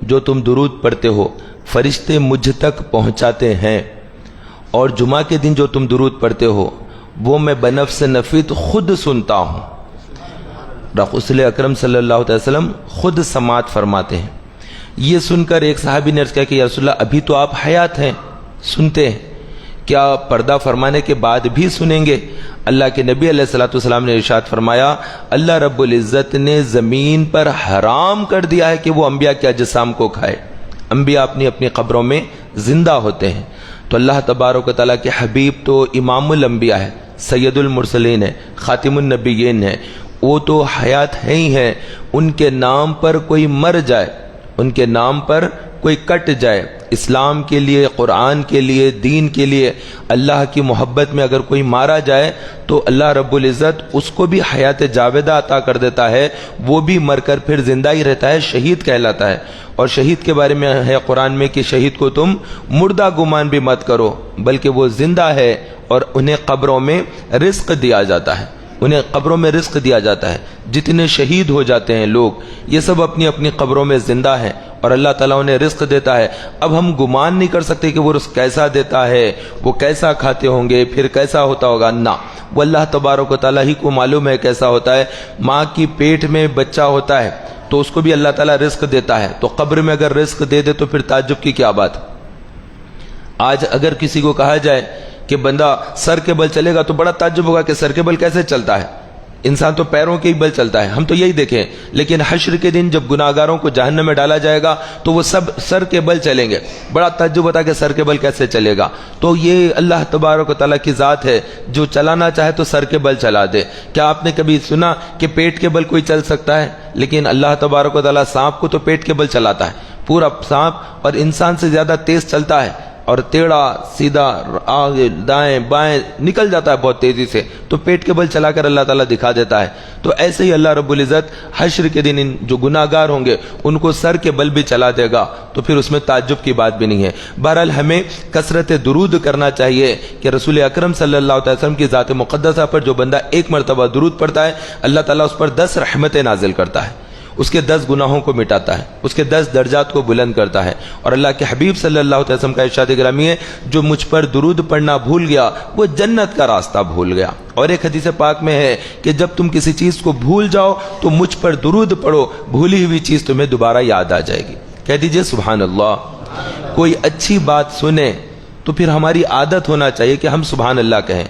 جو تم درود پڑھتے ہو فرشتے مجھ تک پہنچاتے ہیں، اور جمعہ کے دن جو تم درود پڑھتے ہو وہ میں بنفس نفیت خود سنتا ہوں۔ رسول اکرم صلی اللہ علیہ وسلم خود سماعت فرماتے ہیں۔ یہ سن کر ایک صحابی نے عرض کیا کہ یا رسول اللہ ابھی تو آپ حیات ہیں، سنتے ہیں، کیا پردہ فرمانے کے بعد بھی سنیں گے؟ اللہ کے نبی علیہ الصلوۃ والسلام نے ارشاد فرمایا اللہ رب العزت نے زمین پر حرام کر دیا ہے کہ وہ انبیاء کے اجسام کو کھائے۔ انبیاء اپنی اپنی قبروں میں زندہ ہوتے ہیں، تو اللہ تبارک و تعالیٰ کے حبیب تو امام الانبیاء ہے، سید المرسلین ہے، خاتم النبیین ہے، وہ تو حیات ہے ہی ہیں۔ ان کے نام پر کوئی مر جائے، ان کے نام پر کوئی کٹ جائے، اسلام کے لیے، قرآن کے لیے، دین کے لیے، اللہ کی محبت میں اگر کوئی مارا جائے تو اللہ رب العزت اس کو بھی حیات جاویدہ عطا کر دیتا ہے، وہ بھی مر کر پھر زندہ ہی رہتا ہے، شہید کہلاتا ہے۔ اور شہید کے بارے میں ہے قرآن میں کہ شہید کو تم مردہ گمان بھی مت کرو، بلکہ وہ زندہ ہے اور انہیں قبروں میں رزق دیا جاتا ہے، انہیں قبروں میں رزق دیا جاتا ہے۔ جتنے شہید ہو جاتے ہیں لوگ، یہ سب اپنی اپنی قبروں میں زندہ ہیں اور اللہ تعالیٰ انہیں رزق دیتا ہے۔ اب ہم گمان نہیں کر سکتے کہ وہ رزق کیسا دیتا ہے، وہ کیسا کھاتے ہوں گے، پھر کیسا ہوتا ہوگا، نہ، وہ اللہ تبارک و تعالیٰ ہی کو معلوم ہے کیسا ہوتا ہے۔ ماں کی پیٹ میں بچہ ہوتا ہے تو اس کو بھی اللہ تعالیٰ رزق دیتا ہے، تو قبر میں اگر رزق دے دے تو پھر تعجب کی کیا بات۔ آج اگر کسی کو کہا جائے کہ بندہ سر کے بل چلے گا تو بڑا تعجب ہوگا کہ سر کے بل کیسے چلتا ہے، انسان تو پیروں کے ہی بل چلتا ہے، ہم تو یہی دیکھیں۔ لیکن حشر کے دن جب گناہگاروں کو جہنم میں ڈالا جائے گا تو وہ سب سر کے بل چلیں گے، بڑا تعجب ہوتا ہے کہ سر کے بل کیسے چلے گا۔ تو یہ اللہ تبارک و تعالیٰ کی ذات ہے، جو چلانا چاہے تو سر کے بل چلا دے۔ کیا آپ نے کبھی سنا کہ پیٹ کے بل کوئی چل سکتا ہے؟ لیکن اللہ تبارک و تعالیٰ سانپ کو تو پیٹ کے بل چلاتا ہے، پورا سانپ اور انسان سے زیادہ تیز چلتا ہے، اور ٹیڑھا سیدھا آگے دائیں بائیں نکل جاتا ہے بہت تیزی سے، تو پیٹ کے بل چلا کر اللہ تعالیٰ دکھا دیتا ہے۔ تو ایسے ہی اللہ رب العزت حشر کے دن ان جو گناہ گار ہوں گے ان کو سر کے بل بھی چلا دے گا، تو پھر اس میں تعجب کی بات بھی نہیں ہے۔ بہرحال ہمیں کثرت درود کرنا چاہیے کہ رسول اکرم صلی اللہ علیہ وسلم کی ذات مقدسہ پر جو بندہ ایک مرتبہ درود پڑھتا ہے اللہ تعالیٰ اس پر 10 رحمتیں نازل کرتا ہے، اس کے 10 گناہوں کو مٹاتا ہے، اس کے 10 درجات کو بلند کرتا ہے۔ اور اللہ کے حبیب صلی اللہ علیہ وسلم کا ارشاد گرامی ہے جو مجھ پر درود پڑھنا بھول گیا وہ جنت کا راستہ بھول گیا۔ اور ایک حدیث پاک میں ہے کہ جب تم کسی چیز کو بھول جاؤ تو مجھ پر درود پڑھو، بھولی ہوئی چیز تمہیں دوبارہ یاد آ جائے گی۔ کہہ دیجئے سبحان اللہ۔ کوئی اچھی بات سنے تو پھر ہماری عادت ہونا چاہیے کہ ہم سبحان اللہ کہیں،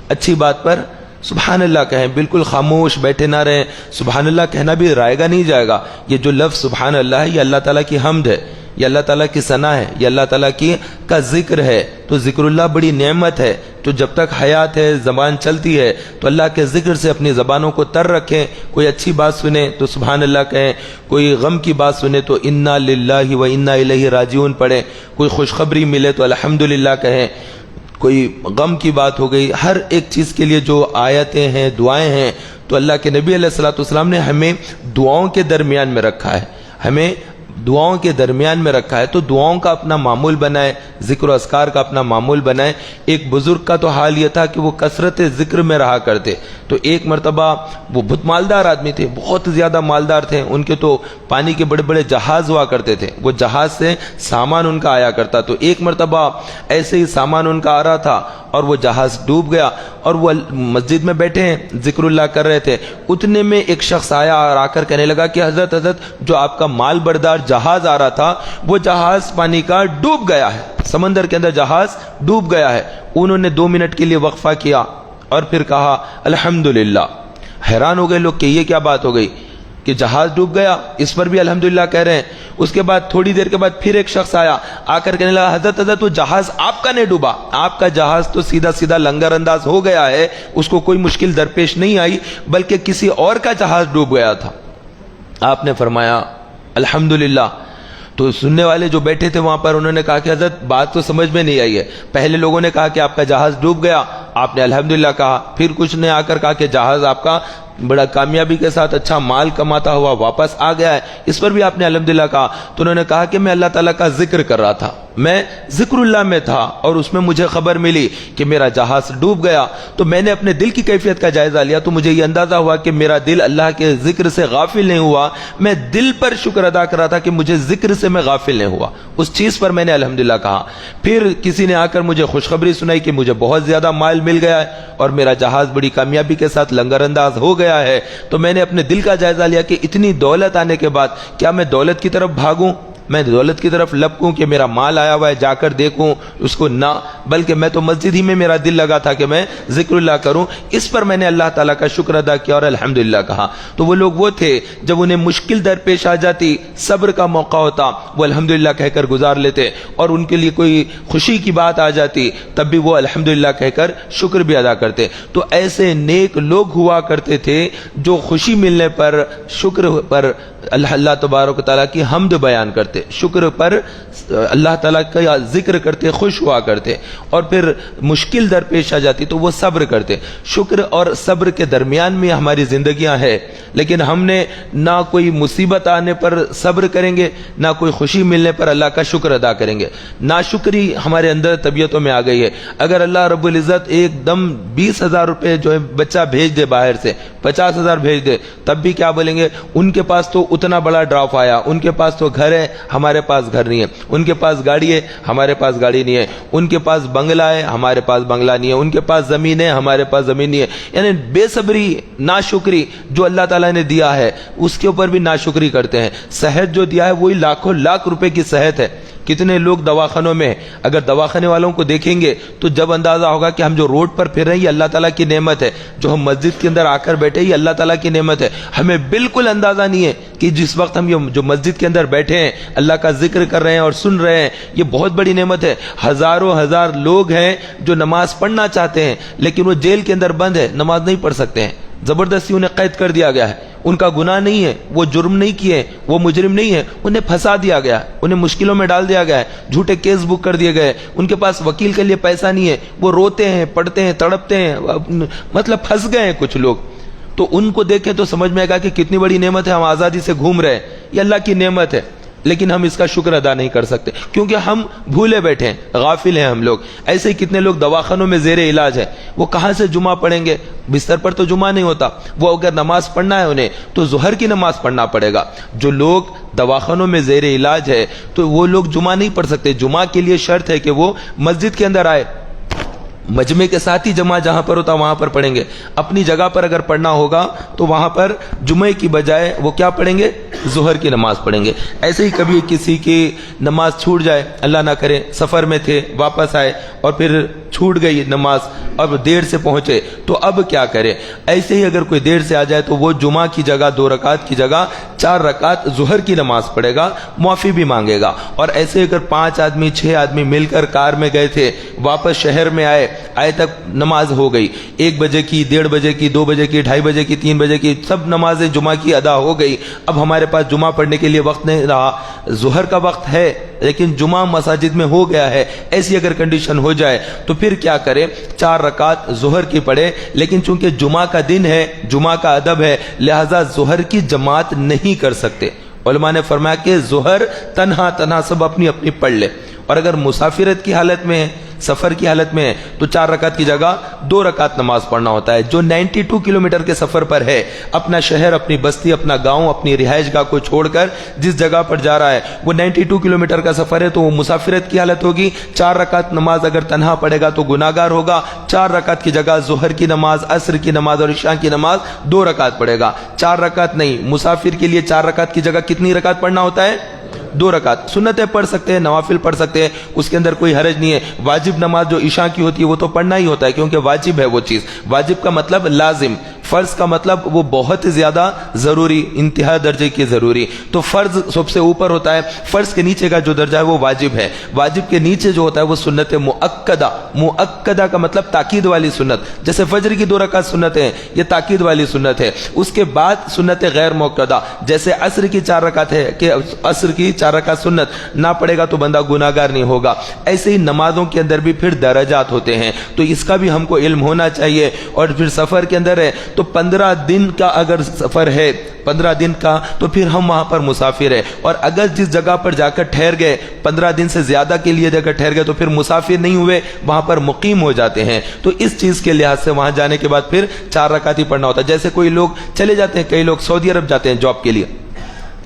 اچھی بات پر سبحان اللہ کہیں، بالکل خاموش بیٹھے نہ رہیں۔ سبحان اللہ کہنا بھی رائے گا نہیں جائے گا۔ یہ جو لفظ سبحان اللہ ہے یہ اللہ تعالیٰ کی حمد ہے، یہ اللہ تعالیٰ کی ثنا ہے، یہ اللہ تعالیٰ کا ذکر ہے۔ تو ذکر اللہ بڑی نعمت ہے، تو جب تک حیات ہے، زبان چلتی ہے، تو اللہ کے ذکر سے اپنی زبانوں کو تر رکھیں۔ کوئی اچھی بات سنیں تو سبحان اللہ کہیں، کوئی غم کی بات سنیں تو انا للہ و انا الیہ راجعون پڑھیں، کوئی خوشخبری ملے تو الحمدللہ کہیں، کوئی غم کی بات ہو گئی، ہر ایک چیز کے لیے جو آیتیں ہیں، دعائیں ہیں، تو اللہ کے نبی علیہ الصلوۃ والسلام نے ہمیں دعاؤں کے درمیان میں رکھا ہے، ہمیں دعاؤں کے درمیان میں رکھا ہے۔ تو دعاؤں کا اپنا معمول بنائے، ذکر و اذکار کا اپنا معمول بنائے۔ ایک بزرگ کا تو حال یہ تھا کہ وہ کثرت ذکر میں رہا کرتے، تو ایک مرتبہ وہ بہت مالدار آدمی تھے، بہت زیادہ مالدار تھے، ان کے تو پانی کے بڑے بڑے جہاز ہوا کرتے تھے، وہ جہاز سے سامان ان کا آیا کرتا۔ تو ایک مرتبہ ایسے ہی سامان ان کا آ رہا تھا اور وہ جہاز ڈوب گیا، اور وہ مسجد میں بیٹھے ہیں ذکر اللہ کر رہے تھے، اتنے میں ایک شخص آیا اور آ کر کہنے لگا کہ حضرت جو آپ کا مال بردار جہاز آ رہا تھا وہ جہاز پانی کا ڈوب گیا ہے، سمندر کے اندر جہاز ڈوب گیا ہے۔ انہوں نے 2 منٹ کے لیے وقفہ کیا اور پھر کہا الحمدللہ۔ حیران ہو گئے لوگ کہ یہ کیا بات ہو گئی کہ جہاز ڈوب گیا، اس پر بھی الحمدللہ کہہ رہے ہیں۔ اس کے بعد تھوڑی دیر کے بعد پھر ایک شخص آیا، آ کر کہنے لگا حضرت وہ جہاز آپ کا نہیں ڈوبا، آپ کا جہاز تو سیدھا سیدھا لنگر انداز ہو گیا ہے، اس کو کوئی مشکل درپیش نہیں آئی، بلکہ کسی اور کا جہاز ڈوب گیا تھا۔ آپ نے فرمایا الحمدللہ۔ تو سننے والے جو بیٹھے تھے وہاں پر انہوں نے کہا کہ حضرت بات تو سمجھ میں نہیں آئی ہے، پہلے لوگوں نے کہا کہ آپ کا جہاز ڈوب گیا، آپ نے الحمدللہ کہا، پھر کچھ نے آ کر کہا کہ جہاز آپ کا بڑا کامیابی کے ساتھ اچھا مال کماتا ہوا واپس آ گیا ہے، اس پر بھی آپ نے الحمدللہ کہا۔ تو انہوں نے کہا کہ میں اللہ تعالیٰ کا ذکر کر رہا تھا، میں ذکر اللہ میں تھا، اور اس میں مجھے خبر ملی کہ میرا جہاز ڈوب گیا۔ تو میں نے اپنے دل کی کیفیت کا جائزہ لیا، تو مجھے یہ اندازہ ہوا کہ میرا دل اللہ کے ذکر سے غافل نہیں ہوا، میں دل پر شکر ادا کر رہا تھا کہ مجھے ذکر سے میں غافل نہیں ہوا، اس چیز پر میں نے الحمدللہ کہا۔ پھر کسی نے آ کر مجھے خوشخبری سنائی کہ مجھے بہت زیادہ مال مل گیا ہے اور میرا جہاز بڑی کامیابی کے ساتھ لنگر انداز ہو گیا ہے۔ تو میں نے اپنے دل کا جائزہ لیا کہ اتنی دولت آنے کے بعد کیا میں دولت کی طرف بھاگوں، میں دولت کی طرف لپکوں کہ میرا مال آیا ہوا ہے جا کر دیکھوں اس کو، نہ، بلکہ میں تو مسجد ہی میں میرا دل لگا تھا کہ میں ذکر اللہ کروں۔ اس پر میں نے اللہ تعالیٰ کا شکر ادا کیا اور الحمدللہ کہا۔ تو وہ لوگ وہ تھے جب انہیں مشکل درپیش آ جاتی، صبر کا موقع ہوتا، وہ الحمدللہ کہہ کر گزار لیتے، اور ان کے لیے کوئی خوشی کی بات آ جاتی تب بھی وہ الحمدللہ کہہ کر شکر بھی ادا کرتے۔ تو ایسے نیک لوگ ہوا کرتے تھے جو خوشی ملنے پر شکر پر اللہ تبارک و تعالیٰ کی حمد بیان کرتے، شکر پر اللہ تعالیٰ کا ذکر کرتے، خوش ہوا کرتے، اور پھر مشکل درپیش آ جاتی تو وہ صبر کرتے۔ شکر اور صبر کے درمیان میں ہماری زندگیاں ہیں، لیکن ہم نے نہ کوئی مصیبت آنے پر صبر کریں گے، نہ کوئی خوشی ملنے پر اللہ کا شکر ادا کریں گے۔ ناشکری ہمارے اندر طبیعتوں میں آ گئی ہے۔ اگر اللہ رب العزت ایک دم 20,000 روپے جو ہے بچہ بھیج دے، باہر سے 50,000 بھیج دے، تب بھی کیا بولیں گے، ان کے پاس تو اتنا بڑا ڈراپ آیا، ان کے پاس تو گھر ہے، ہمارے پاس گھر نہیں ہے، ان کے پاس گاڑی ہے، ہمارے پاس گاڑی نہیں ہے، ان کے پاس بنگلہ ہے، ہمارے پاس بنگلہ نہیں ہے، ان کے پاس زمین ہے، ہمارے پاس زمین نہیں ہے۔ یعنی بے صبری، ناشکری جو اللہ تعالیٰ نے دیا ہے اس کے اوپر بھی ناشکری کرتے ہیں۔ صحت جو دیا ہے وہی لاکھوں لاکھ روپے کی صحت ہے۔ کتنے لوگ دواخانوں میں ہیں، اگر دواخانے والوں کو دیکھیں گے تو جب اندازہ ہوگا کہ ہم جو روڈ پر پھر رہے ہیں یہ اللہ تعالیٰ کی نعمت ہے، جو ہم مسجد کے اندر آ کر بیٹھے یہ اللہ تعالیٰ کی نعمت ہے۔ ہمیں بالکل اندازہ نہیں ہے کہ جس وقت ہم یہ جو مسجد کے اندر بیٹھے ہیں اللہ کا ذکر کر رہے ہیں اور سن رہے ہیں، یہ بہت بڑی نعمت ہے۔ ہزاروں ہزار لوگ ہیں جو نماز پڑھنا چاہتے ہیں لیکن وہ جیل کے اندر بند ہے، نماز نہیں پڑھ سکتے ہیں، زبردستی انہیں قید کر دیا گیا ہے۔ ان کا گناہ نہیں ہے، وہ جرم نہیں کیے، وہ مجرم نہیں ہے، انہیں پھنسا دیا گیا، انہیں مشکلوں میں ڈال دیا گیا ہے، جھوٹے کیس بک کر دیے گئے، ان کے پاس وکیل کے لیے پیسہ نہیں ہے، وہ روتے ہیں، پڑھتے ہیں، تڑپتے ہیں، مطلب پھنس گئے ہیں کچھ لوگ۔ تو ان کو دیکھیں تو سمجھ میں آئے گا کہ کتنی بڑی نعمت ہے، ہم آزادی سے گھوم رہے ہیں، یہ اللہ کی نعمت ہے، لیکن ہم اس کا شکر ادا نہیں کر سکتے کیونکہ ہم بھولے بیٹھے ہیں، غافل ہیں ہم لوگ۔ ایسے ہی کتنے لوگ دواخانوں میں زیر علاج ہے، وہ کہاں سے جمعہ پڑھیں گے، بستر پر تو جمعہ نہیں ہوتا، وہ اگر نماز پڑھنا ہے انہیں تو ظہر کی نماز پڑھنا پڑے گا۔ جو لوگ دواخانوں میں زیر علاج ہے تو وہ لوگ جمعہ نہیں پڑھ سکتے، جمعہ کے لیے شرط ہے کہ وہ مسجد کے اندر آئے، مجمع کے ساتھ ہی جمعہ جہاں پر ہوتا وہاں پر پڑھیں گے۔ اپنی جگہ پر اگر پڑھنا ہوگا تو وہاں پر جمعے کی بجائے وہ کیا پڑھیں گے، ظہر کی نماز پڑھیں گے۔ ایسے ہی کبھی کسی کی نماز چھوٹ جائے، اللہ نہ کرے سفر میں تھے واپس آئے اور پھر چھوٹ گئی نماز، اب دیر سے پہنچے تو اب کیا کرے۔ ایسے ہی اگر کوئی دیر سے آ جائے تو وہ جمعہ کی جگہ 2 رکعت کی جگہ 4 رکعت ظہر کی نماز پڑھے گا، معافی بھی مانگے گا۔ اور ایسے اگر 5 آدمی 6 آدمی مل کر کار میں گئے تھے، واپس شہر میں آئے تک نماز ہو گئی، 1 بجے کی، 1:30 بجے کی، 2 بجے کی، 2:30 بجے کی، 3 بجے کی، سب نمازیں جمعہ کی ادا ہو گئی۔ اب ہمارے پاس جمعہ پڑھنے کے لیے وقت نہیں رہا، ظہر کا وقت ہے لیکن جمعہ مساجد میں ہو گیا ہے، ایسی اگر کنڈیشن ہو جائے تو پھر کیا کرے، 4 رکعت ظہر کی پڑھے، لیکن چونکہ جمعہ کا دن ہے، جمعہ کا ادب ہے، لہذا ظہر کی جماعت نہیں کر سکتے۔ علماء نے فرمایا کہ ظہر تنہا سب اپنی اپنی پڑھ لے، اور اگر مسافرت کی حالت میں ہے، سفر کی حالت میں ہے تو 4 رکعت کی جگہ 2 رکعت نماز پڑھنا ہوتا ہے۔ جو 92 کلومیٹر کے سفر پر ہے، اپنا شہر، اپنی بستی، اپنا گاؤں، اپنی رہائش گاہ کو چھوڑ کر جس جگہ پر جا رہا ہے وہ 92 کلومیٹر کا سفر ہے تو وہ مسافرت کی حالت ہوگی۔ 4 رکعت نماز اگر تنہا پڑھے گا تو گناہگار ہوگا۔ 4 رکعت کی جگہ ظہر کی نماز، عصر کی نماز اور عشاء کی نماز 2 رکعت پڑھے گا، 4 رکعت نہیں۔ مسافر کے لیے 4 رکعت کی جگہ کتنی رکعت پڑھنا ہوتا ہے، 2 رکعت۔ سنتیں پڑھ سکتے ہیں، نوافل پڑھ سکتے ہیں، اس کے اندر کوئی حرج نہیں ہے۔ واجب نماز جو عشاء کی ہوتی ہے وہ تو پڑھنا ہی ہوتا ہے کیونکہ واجب ہے وہ چیز۔ واجب کا مطلب لازم، فرض کا مطلب وہ بہت زیادہ ضروری، انتہا درجے کی ضروری۔ تو فرض سب سے اوپر ہوتا ہے، فرض کے نیچے کا جو درجہ ہے وہ واجب ہے، واجب کے نیچے جو ہوتا ہے وہ سنت مؤکدہ۔ مؤکدہ کا مطلب تاکید والی سنت، جیسے فجر کی 2 رکعت سنت ہے، یہ تاکید والی سنت ہے۔ اس کے بعد سنت غیر مؤکدہ، جیسے عصر کی 4 رکعت ہے کہ عصر کی 4 رکعت سنت نہ پڑے گا تو بندہ گناہگار نہیں ہوگا۔ ایسے ہی نمازوں کے اندر بھی پھر درجات ہوتے ہیں، تو اس کا بھی ہم کو علم ہونا چاہیے۔ اور پھر سفر کے اندر ہے تو 15 دن کا اگر سفر ہے 15 دن کا تو پھر ہم وہاں پر مسافر ہیں، اور اگر جس جگہ پر جا کر ٹھہر گئے 15 دن سے زیادہ کے لیے جا کر ٹھہر گئے تو پھر مسافر نہیں ہوئے، وہاں پر مقیم ہو جاتے ہیں۔ تو اس چیز کے لحاظ سے وہاں جانے کے بعد پھر 4 رکعت ہی پڑھنا ہوتا ہے۔ جیسے کوئی لوگ چلے جاتے ہیں، کئی لوگ سعودی عرب جاتے ہیں جاب کے لیے،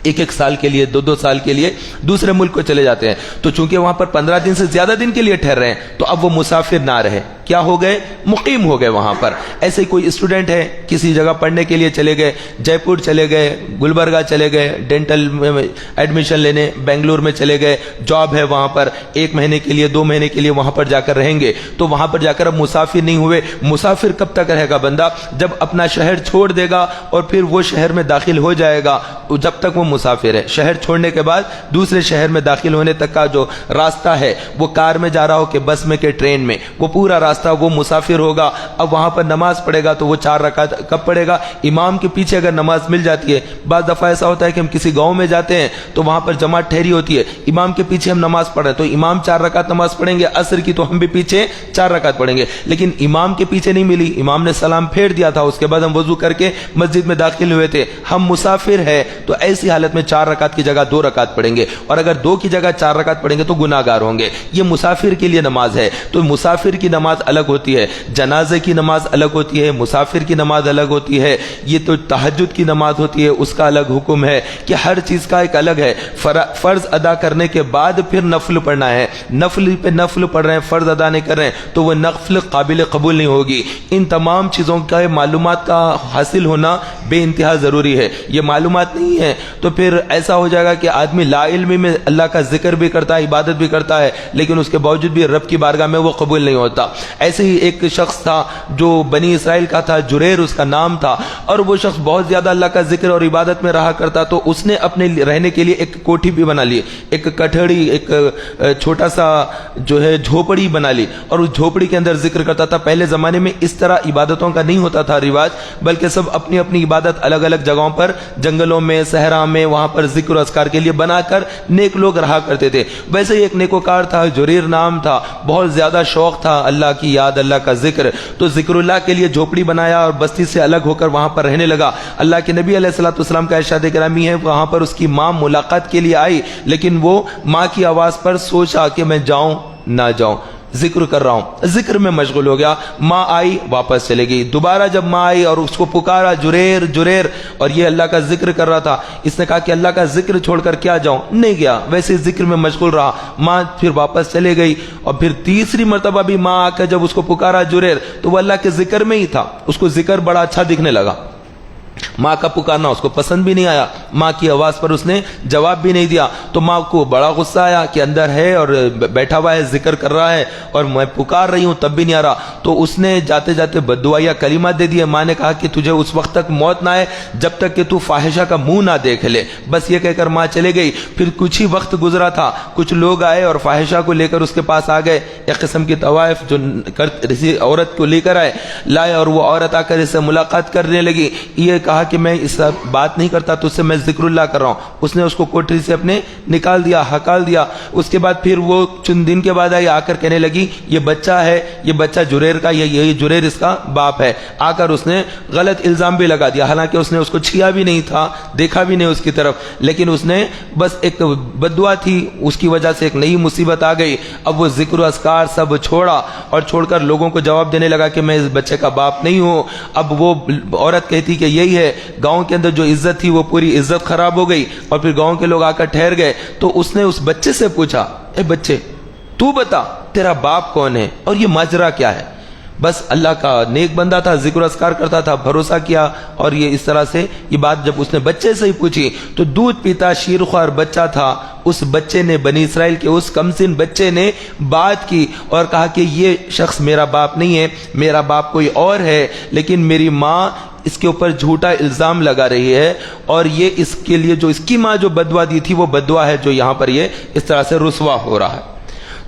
1 سال کے لیے 2 سال کے لیے دوسرے ملک کو چلے جاتے ہیں، تو چونکہ وہاں پر 15 دن سے زیادہ دن کے لیے ٹھہر رہے ہیں تو اب وہ مسافر نہ رہے، کیا ہو گئے؟ مقیم ہو گئے وہاں پر۔ ایسے کوئی اسٹوڈنٹ ہے کسی جگہ پڑھنے کے لیے چلے گئے، جے پور چلے گئے، گلبرگہ چلے گئے ڈینٹل میں ایڈمیشن لینے، بنگلور میں چلے گئے، جاب ہے وہاں پر، 1 مہینے کے لیے 2 مہینے کے لیے وہاں پر جا کر رہیں گے، تو وہاں پر جا کر اب مسافر نہیں ہوئے۔ مسافر کب تک رہے گا بندہ؟ جب اپنا شہر چھوڑ دے گا اور پھر وہ شہر میں داخل ہو جائے گا، جب تک وہ مسافر ہے۔ شہر چھوڑنے کے بعد دوسرے شہر میں داخل ہونے تک کا جو راستہ ہے، وہ کار میں جا رہا ہو کہ بس میں کہ ٹرین میں، وہ پورا راستہ وہ مسافر ہوگا۔ اب وہاں پر نماز پڑھے گا تو وہ 4 رکعت کب پڑھے گا؟ امام کے پیچھے اگر نماز مل جاتی ہے، بعض دفعہ ایسا ہوتا ہے کہ ہم کسی گاؤں میں جاتے ہیں تو وہاں پر جماعت ٹھہری ہوتی ہے، امام کے پیچھے ہم نماز پڑھ رہے ہیں تو امام 4 رکعت نماز پڑھیں گے عصر کی، تو ہم بھی پیچھے 4 رکعت پڑھیں گے، لیکن امام کے پیچھے نہیں ملی، امام نے سلام پھیر دیا تھا، اس کے بعد ہم وضو کر کے مسجد میں داخل ہوئے تھے، ہم مسافر ہیں، تو ایسی حالت میں 4 رکعت کی جگہ 2 رکعت پڑھیں گے، اور اگر 2 کی جگہ 4 رکعت پڑھیں گے تو گناہ گار ہوں گے۔ یہ مسافر کے لیے نماز ہے، تو مسافر کی نماز الگ ہوتی ہے، جنازے کی نماز الگ ہوتی ہے، مسافر کی نماز الگ ہوتی ہے، یہ تو تہجد کی نماز ہوتی ہے، اس کا الگ حکم ہے کہ ہر چیز کا ایک الگ ہے۔ فرض ادا کرنے کے بعد پھر نفل پڑھنا ہے، نفل پہ نفل پڑھ رہے ہیں، فرض ادا نہیں کر رہے ہیں تو وہ نفل قابل قبول نہیں ہوگی۔ ان تمام چیزوں کا معلومات کا حاصل ہونا بے انتہا ضروری ہے۔ یہ معلومات نہیں ہے تو پھر ایسا ہو جائے گا کہ آدمی لا علمی میں اللہ کا ذکر بھی کرتا ہے، عبادت بھی کرتا ہے، لیکن اس کے باوجود بھی رب کی بارگاہ میں وہ قبول نہیں ہوتا۔ ایسے ہی ایک شخص تھا جو بنی اسرائیل کا تھا، جریر اس کا نام تھا، اور وہ شخص بہت زیادہ اللہ کا ذکر اور عبادت میں رہا کرتا، تو اس نے اپنے رہنے کے لیے ایک کوٹھی بھی بنا لی، ایک کٹھڑی، ایک چھوٹا سا جو ہے جھوپڑی بنا لی، اور اس جھوپڑی کے اندر ذکر کرتا تھا۔ پہلے زمانے میں اس طرح عبادتوں کا نہیں ہوتا تھا رواج، بلکہ سب اپنی اپنی عبادت الگ الگ جگہوں پر، جنگلوں میں، صحرا میں، وہاں پر ذکر و اذکار کے لیے بنا کر نیک لوگ رہا کرتے تھے۔ ویسے ہی ایک نیکوکار تھا، جریر نام تھا، بہت زیادہ شوق تھا اللہ کی یاد، اللہ کا ذکر، تو ذکر اللہ کے لیے جھوپڑی بنایا اور بستی سے الگ ہو کر وہاں پر رہنے لگا۔ اللہ کے نبی علیہ الصلوۃ والسلام کا ارشاد گرامی ہے، وہاں پر اس کی ماں ملاقات کے لیے آئی، لیکن وہ ماں کی آواز پر سوچا کہ میں جاؤں نہ جاؤں، ذکر کر رہا ہوں، ذکر میں مشغول ہو گیا۔ ماں آئی واپس چلے گئی، دوبارہ جب ماں آئی اور اس کو پکارا جریر جریر، اور یہ اللہ کا ذکر کر رہا تھا، اس نے کہا کہ اللہ کا ذکر چھوڑ کر کیا جاؤں، نہیں گیا، ویسے ذکر میں مشغول رہا۔ ماں پھر واپس چلے گئی، اور پھر تیسری مرتبہ بھی ماں آ کر جب اس کو پکارا جریر، تو وہ اللہ کے ذکر میں ہی تھا، اس کو ذکر بڑا اچھا دکھنے لگا، ماں کا پکارنا اس کو پسند بھی نہیں آیا، ماں کی آواز پر اس نے جواب بھی نہیں دیا، تو ماں کو بڑا غصہ آیا کہ اندر ہے اور بیٹھا ہوا ہے، ذکر کر رہا ہے اور میں پکار رہی ہوں تب بھی نہیں آ رہا، تو اس نے جاتے جاتے بددعا یا کلمات دے دیے۔ ماں نے کہا کہ تجھے اس وقت تک موت نہ آئے جب تک کہ تو فاحشہ کا منہ نہ دیکھ لے، بس یہ کہہ کر ماں چلے گئی۔ پھر کچھ ہی وقت گزرا تھا، کچھ لوگ آئے اور فاحشہ کو لے کر اس کے پاس آ گئے، ایک قسم کی طوائف جو کسی عورت کو لے کر لائے، اور وہ عورت آ کر اس سے ملاقات کرنے لگی، یہ کہا کہ میں اس بات نہیں کرتا تو اس سے میں ذکر اللہ کر رہا ہوں۔ اس نے اس کو کوٹری سے اپنے نکال دیا، ہکال دیا۔ اس کے بعد پھر وہ چند دن کے بعد آئی، آ کر کہنے لگی یہ بچہ ہے، یہ بچہ جریر کا، یہ جریر اس کا باپ ہے۔ آ کر اس نے غلط الزام بھی لگا دیا، حالانکہ اس نے اس کو چھیا بھی نہیں تھا، دیکھا بھی نہیں اس کی طرف، لیکن اس نے بس ایک بددعا تھی، اس کی وجہ سے ایک نئی مصیبت آ گئی۔ اب وہ ذکر و اذکار سب چھوڑا اور چھوڑ کر لوگوں کو جواب دینے لگا کہ میں اس بچے کا باپ نہیں ہوں۔ اب وہ عورت کہتی کہ یہی ہے، گاؤں کے اندر جو عزت تھی وہ پوری عزت خراب ہو گئی، اور پھر گاؤں کے لوگ آ کر ٹھہر گئے، تو اس نے اس بچے سے پوچھا، اے بچے تو بتا تیرا باپ کون ہے اور یہ ماجرا کیا ہے؟ بس اللہ کا نیک بندہ تھا، ذکر اذکار کرتا تھا، بھروسہ کیا، اور یہ اس طرح سے یہ بات جب اس نے بچے سے ہی پوچھی تو دودھ پیتا شیرخوار بچہ تھا، اس بچے نے، بنی اسرائیل کے اس کمسن بچے نے بات کی اور کہا کہ یہ شخص میرا باپ نہیں ہے، میرا باپ کوئی اور ہے، لیکن میری ماں اس کے اوپر جھوٹا الزام لگا رہی ہے، اور یہ اس کے لیے جو اس کی ماں جو بددعا دی تھی وہ بددعا ہے جو یہاں پر یہ اس طرح سے رسوا ہو رہا ہے۔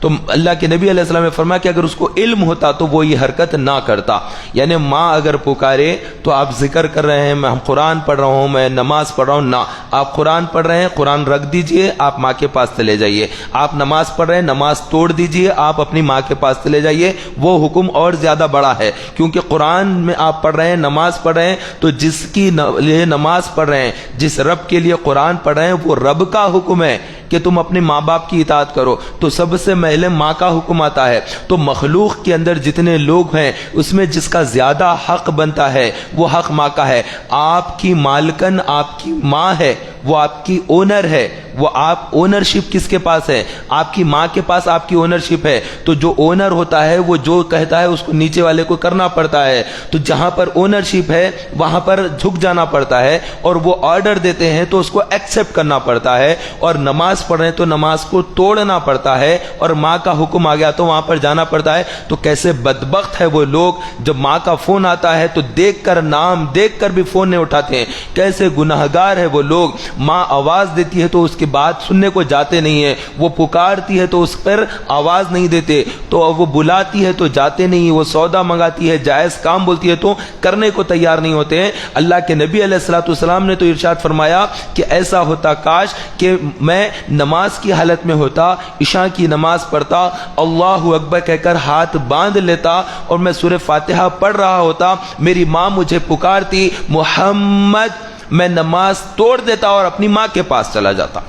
تو اللہ کے نبی علیہ السلام نے فرمایا کہ اگر اس کو علم ہوتا تو وہ یہ حرکت نہ کرتا. یعنی ماں اگر پکارے تو آپ ذکر کر رہے ہیں، میں قرآن پڑھ رہا ہوں، میں نماز پڑھ رہا ہوں، نہ، آپ قرآن پڑھ رہے ہیں، قرآن رکھ دیجئے، آپ ماں کے پاس چلے جائیے. آپ نماز پڑھ رہے ہیں، نماز توڑ دیجئے، آپ اپنی ماں کے پاس چلے جائیے. وہ حکم اور زیادہ بڑا ہے، کیونکہ قرآن میں آپ پڑھ رہے ہیں، نماز پڑھ رہے ہیں، تو جس کی لیے نماز پڑھ رہے ہیں، جس رب کے لیے قرآن پڑھ رہے ہیں، وہ رب کا حکم ہے کہ تم اپنے ماں باپ کی اطاعت کرو. تو سب سے پہلے ماں کا حکم آتا ہے. تو مخلوق کے اندر جتنے لوگ ہیں اس میں جس کا زیادہ حق بنتا ہے وہ حق ماں کا ہے. آپ کی مالکن آپ کی ماں ہے، وہ آپ کی اونر ہے. وہ آپ اونرشپ کس کے پاس ہے؟ آپ کی ماں کے پاس آپ کی اونرشپ ہے. تو جو اونر ہوتا ہے وہ جو کہتا ہے اس کو نیچے والے کو کرنا پڑتا ہے. تو جہاں پر اونرشپ ہے وہاں پر جھک جانا پڑتا ہے، اور وہ آرڈر دیتے ہیں تو اس کو ایکسیپٹ کرنا پڑتا ہے. اور نماز پڑھ رہے ہیں تو نماز کو توڑنا پڑتا ہے، اور ماں کا حکم آ گیا تو وہاں پر جانا پڑتا ہے. تو کیسے بدبخت ہے وہ لوگ جب ماں کا فون آتا ہے تو دیکھ کر، نام دیکھ کر بھی فون نہیں اٹھاتے ہیں. کیسے گناہگار ہے وہ لوگ. ماں آواز دیتی ہے تو اس کی بات سننے کو جاتے نہیں ہیں، وہ پکارتی ہے تو اس پر آواز نہیں دیتے، تو وہ بلاتی ہے تو جاتے نہیں، وہ سودا منگاتی ہے، جائز کام بولتی ہے تو کرنے کو تیار نہیں ہوتے ہیں. اللہ کے نبی علیہ الصلوۃ والسلام نے تو ارشاد فرمایا کہ ایسا ہوتا کاش کہ میں نماز کی حالت میں ہوتا، عشاء کی نماز پڑھتا، اللہ اکبر کہہ کر ہاتھ باندھ لیتا اور میں سورہ فاتحہ پڑھ رہا ہوتا، میری ماں مجھے پکارتی محمد، میں نماز توڑ دیتا اور اپنی ماں کے پاس چلا جاتا.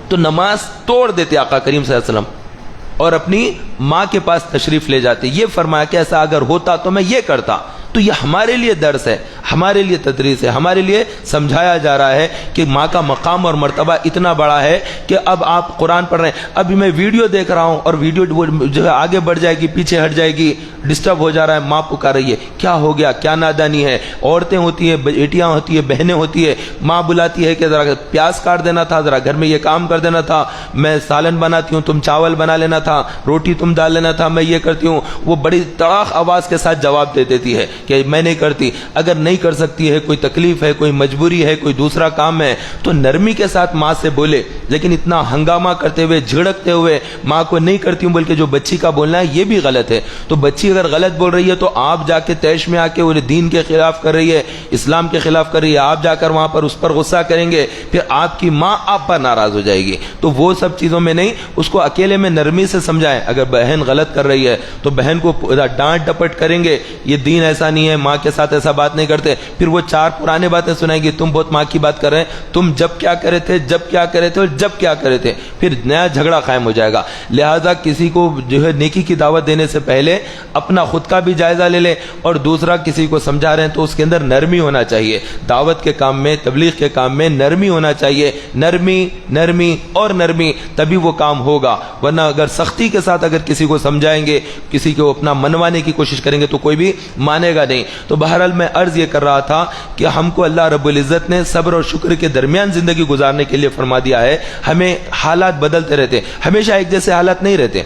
تو نماز توڑ دیتے آقا کریم صلی اللہ علیہ وسلم اور اپنی ماں کے پاس تشریف لے جاتے. یہ فرمایا کہ ایسا اگر ہوتا تو میں یہ کرتا. تو یہ ہمارے لیے درس ہے، ہمارے لیے تدریس ہے، ہمارے لیے سمجھایا جا رہا ہے کہ ماں کا مقام اور مرتبہ اتنا بڑا ہے کہ اب آپ قرآن پڑھ رہے ہیں، ابھی میں ویڈیو دیکھ رہا ہوں اور ویڈیو جو ہے آگے بڑھ جائے گی، پیچھے ہٹ جائے گی، ڈسٹرب ہو جا رہا ہے، ماں پکار رہی ہے، کیا ہو گیا، کیا نادانی ہے. عورتیں ہوتی ہیں، بیٹیاں ہوتی ہیں، بہنیں ہوتی ہیں، ماں بلاتی ہے کہ ذرا پیاز کاٹ دینا تھا، ذرا گھر میں یہ کام کر دینا تھا، میں سالن بناتی ہوں، تم چاول بنا لینا تھا، روٹی تم ڈال لینا تھا، میں یہ کرتی ہوں. وہ بڑی تڑاق آواز کے ساتھ جواب دے دیتی ہے کہ میں نہیں کرتی. اگر نہیں کر سکتی ہے، کوئی تکلیف ہے، کوئی مجبوری ہے، کوئی دوسرا کام ہے، تو نرمی کے ساتھ ماں سے بولے. لیکن اتنا ہنگامہ کرتے ہوئے، جھڑکتے ہوئے ماں کو نہیں کرتی ہوں بلکہ جو بچی کا بولنا ہے یہ بھی غلط ہے. تو بچی اگر غلط بول رہی ہے تو آپ جا کے تیش میں آ کے انہیں دین کے خلاف کر رہی ہے، اسلام کے خلاف کر رہی ہے، آپ جا کر وہاں پر اس پر غصہ کریں گے، پھر آپ کی ماں آپ پر ناراض ہو جائے گی. تو وہ سب چیزوں میں نہیں، اس کو اکیلے میں نرمی سے سمجھائیں. اگر بہن غلط کر رہی ہے تو بہن کو ڈانٹ ڈپٹ کریں گے، یہ دین ایسا نہیں ہے، ماں کے ساتھ ایسا بات نہیں کرتے. پھر وہ چار پرانے باتیں سنائیں گی، تم بہت ماں کی بات کر رہے ہیں، تم جب کیا کرے تھے، جب کیا کرے تھے اور جب کیا کرے تھے. پھر نیا جھگڑا قائم ہو جائے گا. لہٰذا کسی کو جو ہے نیکی کی دعوت دینے سے پہلے اپنا خود کا بھی جائزہ لے لے، اور دوسرا کسی کو سمجھا رہے ہیں تو اس کے اندر نرمی ہونا چاہیے. دعوت کے کام میں، تبلیغ کے کام میں نرمی ہونا چاہیے. نرمی نرمی اور نرمی، تبھی وہ کام ہوگا. ورنہ اگر سختی کے ساتھ اگر کسی کو سمجھائیں گے، کسی کو اپنا منوانے کی کوشش کریں گے تو کوئی بھی مانے گا نہیں. تو بہرحال میں عرض یہ کر رہا تھا کہ ہم کو اللہ رب العزت نے صبر اور شکر کے درمیان زندگی گزارنے کے لیے فرما دیا ہے. ہمیں حالات بدلتے رہتے، ہمیشہ ایک جیسے حالات نہیں رہتے.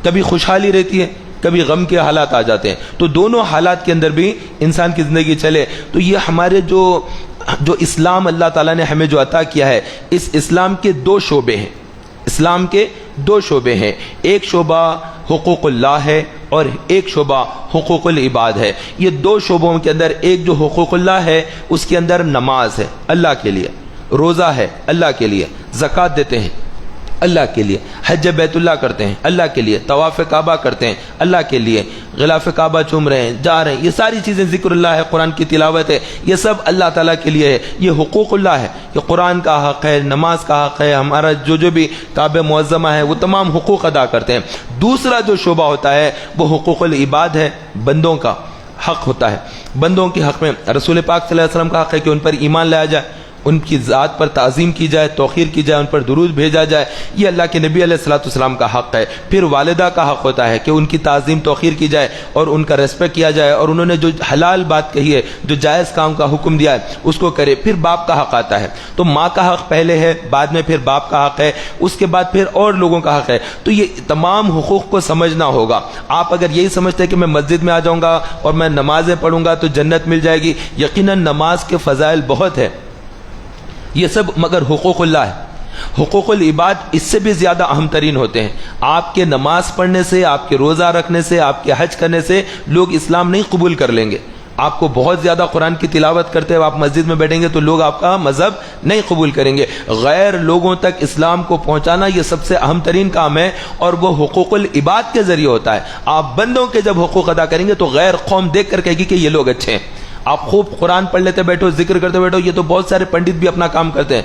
کبھی خوشحالی رہتی ہے، کبھی غم کے حالات آ جاتے ہیں. تو دونوں حالات کے اندر بھی انسان کی زندگی چلے. تو یہ ہمارے جو اسلام اللہ تعالیٰ نے ہمیں جو عطا کیا ہے، اس اسلام کے دو شعبے ہیں. اسلام کے دو شعبے ہیں. ایک شعبہ حقوق اللہ ہے اور ایک شعبہ حقوق العباد ہے. یہ دو شعبوں کے اندر ایک جو حقوق اللہ ہے اس کے اندر نماز ہے اللہ کے لیے، روزہ ہے اللہ کے لیے، زکوٰۃ دیتے ہیں اللہ کے لیے، حج بیت اللہ کرتے ہیں اللہ کے لیے، طواف کعبہ کرتے ہیں اللہ کے لیے، غلاف کعبہ چوم رہے ہیں، جا رہے ہیں، یہ ساری چیزیں ذکر اللہ ہے، قرآن کی تلاوت ہے، یہ سب اللہ تعالیٰ کے لیے ہے. یہ حقوق اللہ ہے کہ قرآن کا حق ہے، نماز کا حق ہے، ہمارا جو بھی کعبہ معظمہ ہے وہ تمام حقوق ادا کرتے ہیں. دوسرا جو شعبہ ہوتا ہے وہ حقوق العباد ہے، بندوں کا حق ہوتا ہے. بندوں کے حق میں رسول پاک صلی اللہ علیہ وسلم کا حق ہے کہ ان پر ایمان لایا جائے، ان کی ذات پر تعظیم کی جائے، توقیر کی جائے، ان پر درود بھیجا جائے. یہ اللہ کے نبی علیہ الصلوۃ والسلام کا حق ہے. پھر والدہ کا حق ہوتا ہے کہ ان کی تعظیم توقیر کی جائے اور ان کا ریسپیکٹ کیا جائے، اور انہوں نے جو حلال بات کہی ہے، جو جائز کام کا حکم دیا ہے اس کو کرے. پھر باپ کا حق آتا ہے. تو ماں کا حق پہلے ہے، بعد میں پھر باپ کا حق ہے، اس کے بعد پھر اور لوگوں کا حق ہے. تو یہ تمام حقوق کو سمجھنا ہوگا. آپ اگر یہی سمجھتے ہیں کہ میں مسجد میں آ جاؤں گا اور میں نمازیں پڑھوں گا تو جنت مل جائے گی، یقیناً نماز کے فضائل بہت ہے، یہ سب مگر حقوق اللہ ہے. حقوق العباد اس سے بھی زیادہ اہم ترین ہوتے ہیں. آپ کے نماز پڑھنے سے، آپ کے روزہ رکھنے سے، آپ کے حج کرنے سے لوگ اسلام نہیں قبول کر لیں گے. آپ کو بہت زیادہ قرآن کی تلاوت کرتے ہوئے آپ مسجد میں بیٹھیں گے تو لوگ آپ کا مذہب نہیں قبول کریں گے. غیر لوگوں تک اسلام کو پہنچانا یہ سب سے اہم ترین کام ہے، اور وہ حقوق العباد کے ذریعے ہوتا ہے. آپ بندوں کے جب حقوق ادا کریں گے تو غیر قوم دیکھ کر کہے گی کہ یہ لوگ اچھے ہیں. آپ خوب قرآن پڑھ لیتے بیٹھو، ذکر کرتے بیٹھو، یہ تو بہت سارے پنڈت بھی اپنا کام کرتے ہیں،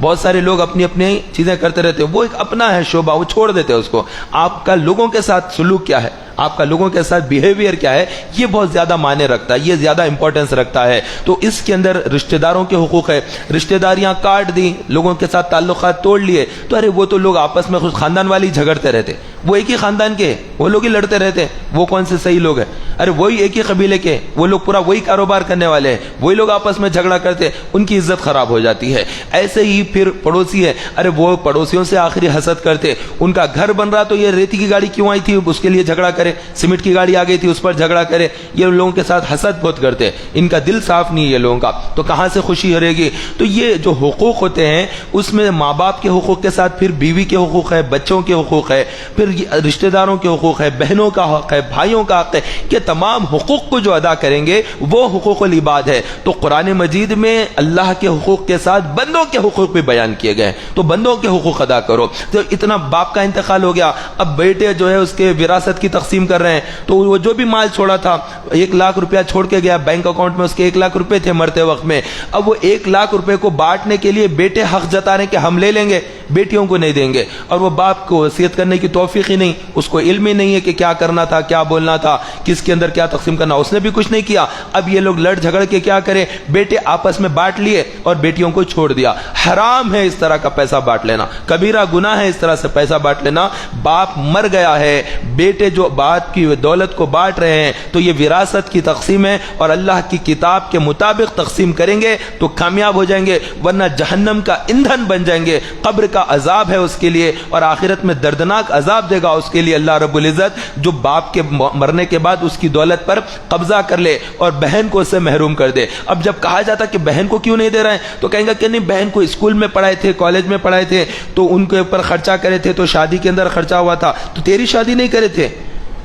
بہت سارے لوگ اپنی اپنی چیزیں کرتے رہتے ہیں، وہ ایک اپنا ہے شعبہ، وہ چھوڑ دیتے ہیں اس کو. آپ کا لوگوں کے ساتھ سلوک کیا ہے، آپ کا لوگوں کے ساتھ بیہیویئر کیا ہے، یہ بہت زیادہ معنی رکھتا ہے، یہ زیادہ امپورٹنس رکھتا ہے. تو اس کے اندر رشتہ داروں کے حقوق ہے. رشتہ داریاں کاٹ دی، لوگوں کے ساتھ تعلقات توڑ لیے تو ارے وہ تو لوگ آپس میں خود خاندان والی جھگڑتے رہتے، وہ ایک ہی خاندان کے وہ لوگ ہی لڑتے رہتے، وہ کون سے صحیح لوگ ہیں؟ ارے وہی ایک ہی قبیلے کے، وہ لوگ پورا وہی کاروبار کرنے والے ہیں، وہی لوگ آپس میں جھگڑا کرتے، ان کی عزت خراب ہو جاتی ہے. ایسے ہی پھر پڑوسی ہے، ارے وہ پڑوسیوں سے آخری حسد کرتے، ان کا گھر بن رہا تو یہ ریتی کی گاڑی کیوں آئی تھی اس کے لیے جھگڑا کرے، سیمنٹ کی گاڑی آ گئی تھی اس پر جھگڑا کرے. یہ لوگوں کے ساتھ حسد بہت کرتے، ان کا دل صاف نہیں ہے یہ لوگوں کا، تو کہاں سے خوشی رہے گی؟ تو یہ جو حقوق ہوتے ہیں اس میں ماں باپ کے حقوق کے ساتھ پھر بیوی کے حقوق ہے، بچوں کے حقوق ہے، پھر رشتہ داروں کے حقوق ہے، بہنوں کا حق ہے، بھائیوں کا حق ہے. کہ تمام حقوق کو جو ادا کریں گے وہ حقوق العباد ہے. تو قرآن مجید میں اللہ کے حقوق کے ساتھ بندوں کے حقوق بھی بیان کیے گئے، تو بندوں کے حقوق ادا کرو. تو اتنا باپ کا انتقال ہو گیا، اب بیٹے جو ہے اس کے وراثت کی تقسیم کر رہے ہیں، تو وہ جو بھی مال چھوڑا تھا 1 لاکھ روپیہ چھوڑ کے گیا، بینک اکاؤنٹ میں اس کے 1 لاکھ روپے تھے مرتے وقت میں. اب وہ 1 لاکھ روپے کو بانٹنے کے لیے بیٹے حق جتا رہے ہیں کہ ہم لے لیں گے، بیٹیوں کو نہیں دیں گے. اور وہ باپ کو وصیت کرنے کی توفیق ہی نہیں، اس کو علم ہی نہیں ہے کہ کیا کرنا تھا، کیا بولنا تھا، کس کے اندر کیا تقسیم کرنا، اس نے بھی کچھ نہیں کیا. اب یہ لوگ لڑ جھگڑ کے کیا کریں، بیٹے آپس میں بانٹ لیے اور بیٹیوں کو چھوڑ دیا. حرام ہے اس طرح کا پیسہ بانٹ لینا، کبیرہ گناہ ہے اس طرح سے پیسہ بانٹ لینا. باپ مر گیا ہے، بیٹے جو باپ کی دولت کو بانٹ رہے ہیں تو یہ وراثت کی تقسیم ہے، اور اللہ کی کتاب کے مطابق تقسیم کریں گے تو کامیاب ہو جائیں گے، ورنہ جہنم کا ایندھن بن جائیں گے. قبر کا عذاب ہے اس کے لیے، اور آخرت میں دردناک عذاب دے گا اس کے لیے اللہ رب العزت، جو باپ کے مرنے کے بعد اس کی دولت پر قبضہ کر لے اور بہن کو اس سے محروم کر دے. اب جب کہا جاتا کہ بہن کو کیوں نہیں دے رہے ہیں تو کہیں گا کہ نہیں، بہن کو اسکول میں پڑھائے تھے، کالج میں پڑھائے تھے، تو ان کے اوپر خرچہ کرے تھے، تو شادی کے اندر خرچہ ہوا تھا، تو تیری شادی نہیں کرے تھے